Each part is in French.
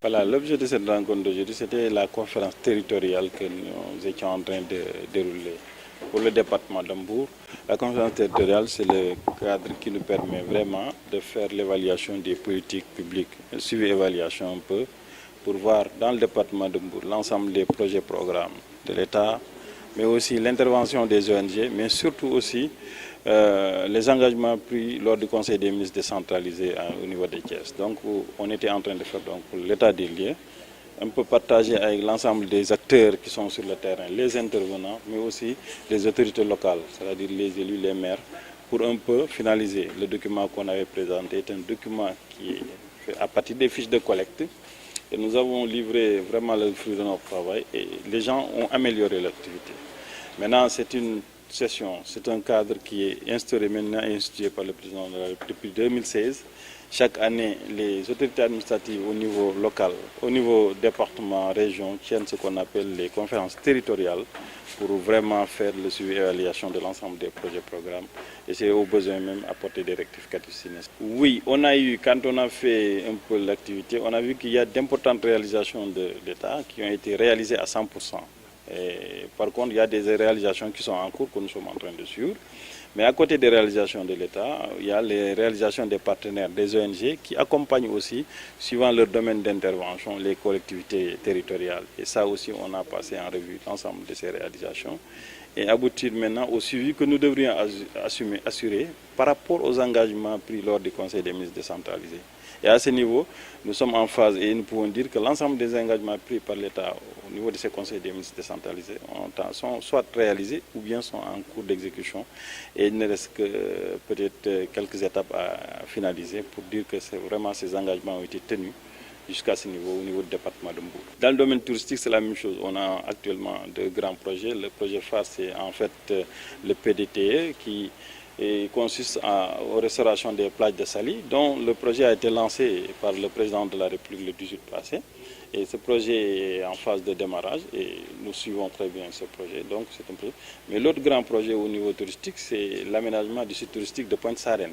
Voilà, l'objet de cette rencontre d'aujourd'hui, c'était la conférence territoriale que nous étions en train de dérouler pour le département d'Hambourg. La conférence territoriale, c'est le cadre qui nous permet vraiment de faire l'évaluation des politiques publiques, suivi évaluation un peu, pour voir dans le département d'Hambourg l'ensemble des projets programmes de l'État, mais aussi l'intervention des ONG, mais surtout aussi les engagements pris lors du Conseil des ministres décentralisé au niveau des Thiès. Donc on était en train de faire donc, l'état des lieux, un peu partager avec l'ensemble des acteurs qui sont sur le terrain, les intervenants, mais aussi les autorités locales, c'est-à-dire les élus, les maires, pour un peu finaliser le document qu'on avait présenté. C'est un document qui est fait à partir des fiches de collecte. Et nous avons livré vraiment le fruit de notre travail et les gens ont amélioré l'activité. Maintenant, c'est une session, c'est un cadre qui est instauré maintenant et institué par le président de la République depuis 2016. Chaque année, les autorités administratives au niveau local, au niveau département, région, tiennent ce qu'on appelle les conférences territoriales pour vraiment faire le suivi et l'évaluation de l'ensemble des projets programmes et c'est au besoin même apporter des rectificatifs si nécessaire. Oui, on a eu, quand on a fait un peu l'activité, on a vu qu'il y a d'importantes réalisations de l'État qui ont été réalisées à 100%. Et par contre, il y a des réalisations qui sont en cours que nous sommes en train de suivre. Mais à côté des réalisations de l'État, il y a les réalisations des partenaires, des ONG qui accompagnent aussi, suivant leur domaine d'intervention, les collectivités territoriales. Et ça aussi, on a passé en revue l'ensemble de ces réalisations et aboutir maintenant au suivi que nous devrions assurer par rapport aux engagements pris lors du Conseil des ministres décentralisé. Et à ce niveau, nous sommes en phase et nous pouvons dire que l'ensemble des engagements pris par l'État au niveau de ces conseils des ministres décentralisés sont soit réalisés ou bien sont en cours d'exécution. Et il ne reste que peut-être quelques étapes à finaliser pour dire que vraiment ces engagements ont été tenus jusqu'à ce niveau, au niveau du département de Mbour. Dans le domaine touristique, c'est la même chose. On a actuellement de grands projets. Le projet phare, c'est en fait le PDTE qui consiste aux restaurations des plages de Saly, dont le projet a été lancé par le président de la République le 18 passé. Et ce projet est en phase de démarrage et nous suivons très bien ce projet. Donc, c'est un projet. Mais l'autre grand projet au niveau touristique, c'est l'aménagement du site touristique de Pointe-Sarène,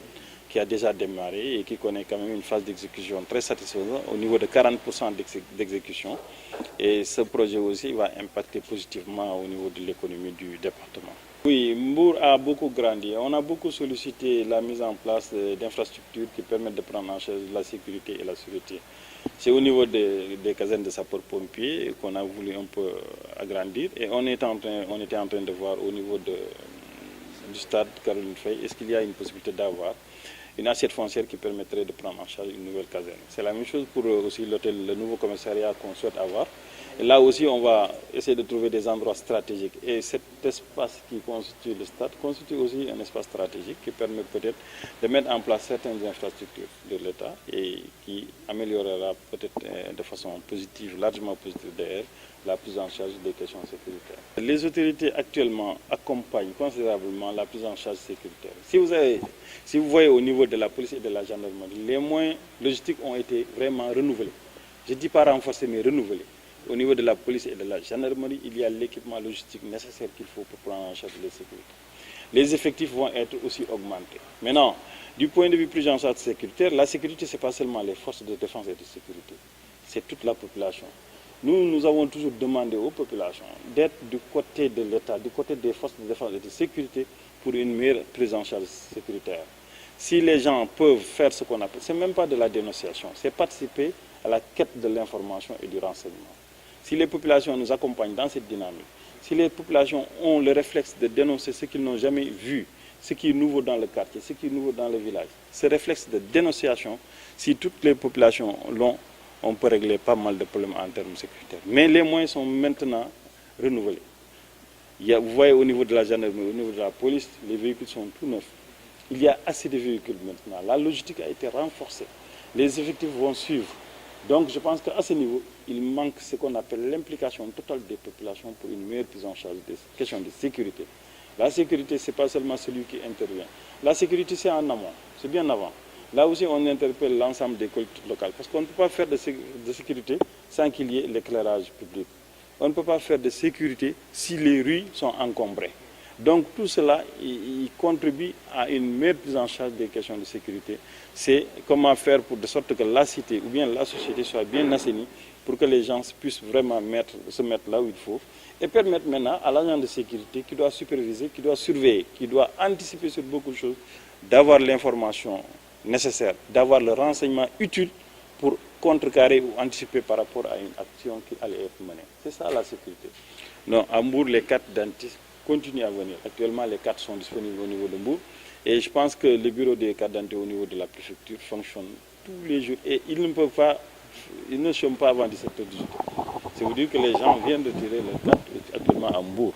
qui a déjà démarré et qui connaît quand même une phase d'exécution très satisfaisante au niveau de 40% d'exécution. Et ce projet aussi va impacter positivement au niveau de l'économie du département. Oui, Mbour a beaucoup grandi. On a beaucoup sollicité la mise en place d'infrastructures qui permettent de prendre en charge la sécurité et la sûreté. C'est au niveau des casernes de sapeurs-pompiers qu'on a voulu un peu agrandir. Et on était en train de voir au niveau du stade Caroline Faye, est-ce qu'il y a une possibilité d'avoir une assiette foncière qui permettrait de prendre en charge une nouvelle caserne. C'est la même chose pour aussi l'hôtel, le nouveau commissariat qu'on souhaite avoir. Et là aussi, on va essayer de trouver des endroits stratégiques. Et cet espace qui constitue le stade constitue aussi un espace stratégique qui permet peut-être de mettre en place certaines infrastructures de l'État et qui améliorera peut-être de façon positive, largement positive d'ailleurs, la prise en charge des questions sécuritaires. Les autorités actuellement accompagnent considérablement la prise en charge sécuritaire. Si vous voyez au niveau de la police et de la gendarmerie, les moyens logistiques ont été vraiment renouvelés. Je ne dis pas renforcés, mais renouvelés. Au niveau de la police et de la gendarmerie, il y a l'équipement logistique nécessaire qu'il faut pour prendre en charge les sécurités. Les effectifs vont être aussi augmentés. Maintenant, du point de vue prise en charge sécuritaire, la sécurité, ce n'est pas seulement les forces de défense et de sécurité, c'est toute la population. Nous avons toujours demandé aux populations d'être du côté de l'État, du côté des forces de défense et de sécurité pour une meilleure prise en charge sécuritaire. Si les gens peuvent faire ce qu'on appelle, ce n'est même pas de la dénonciation, c'est participer à la quête de l'information et du renseignement. Si les populations nous accompagnent dans cette dynamique, si les populations ont le réflexe de dénoncer ce qu'ils n'ont jamais vu, ce qui est nouveau dans le quartier, ce qui est nouveau dans le village, ce réflexe de dénonciation, si toutes les populations l'ont, on peut régler pas mal de problèmes en termes sécuritaires. Mais les moyens sont maintenant renouvelés. Vous voyez au niveau de la gendarmerie, au niveau de la police, les véhicules sont tout neufs. Il y a assez de véhicules maintenant. La logistique a été renforcée. Les effectifs vont suivre. Donc je pense qu'à ce niveau, il manque ce qu'on appelle l'implication totale des populations pour une meilleure prise en charge des questions de sécurité. La sécurité, ce n'est pas seulement celui qui intervient. La sécurité, c'est en amont, c'est bien avant. Là aussi, on interpelle l'ensemble des collectivités locales parce qu'on ne peut pas faire de sécurité sans qu'il y ait l'éclairage public. On ne peut pas faire de sécurité si les rues sont encombrées. Donc tout cela, il contribue à une meilleure prise en charge des questions de sécurité. C'est comment faire pour de sorte que la cité ou bien la société soit bien assainie pour que les gens puissent vraiment se mettre là où il faut et permettre maintenant à l'agent de sécurité qui doit superviser, qui doit surveiller, qui doit anticiper sur beaucoup de choses, d'avoir l'information nécessaire, d'avoir le renseignement utile pour contrecarrer ou anticiper par rapport à une action qui allait être menée. C'est ça la sécurité. Donc à Mbour, les cartes d'identité continuent à venir. Actuellement, les cartes sont disponibles au niveau de Mbour et je pense que le bureau des cartes d'identité au niveau de la préfecture fonctionne tous les jours et ils ne sont pas avant 17h18. C'est vous dire que les gens viennent de tirer leurs cartes actuellement à Mbour.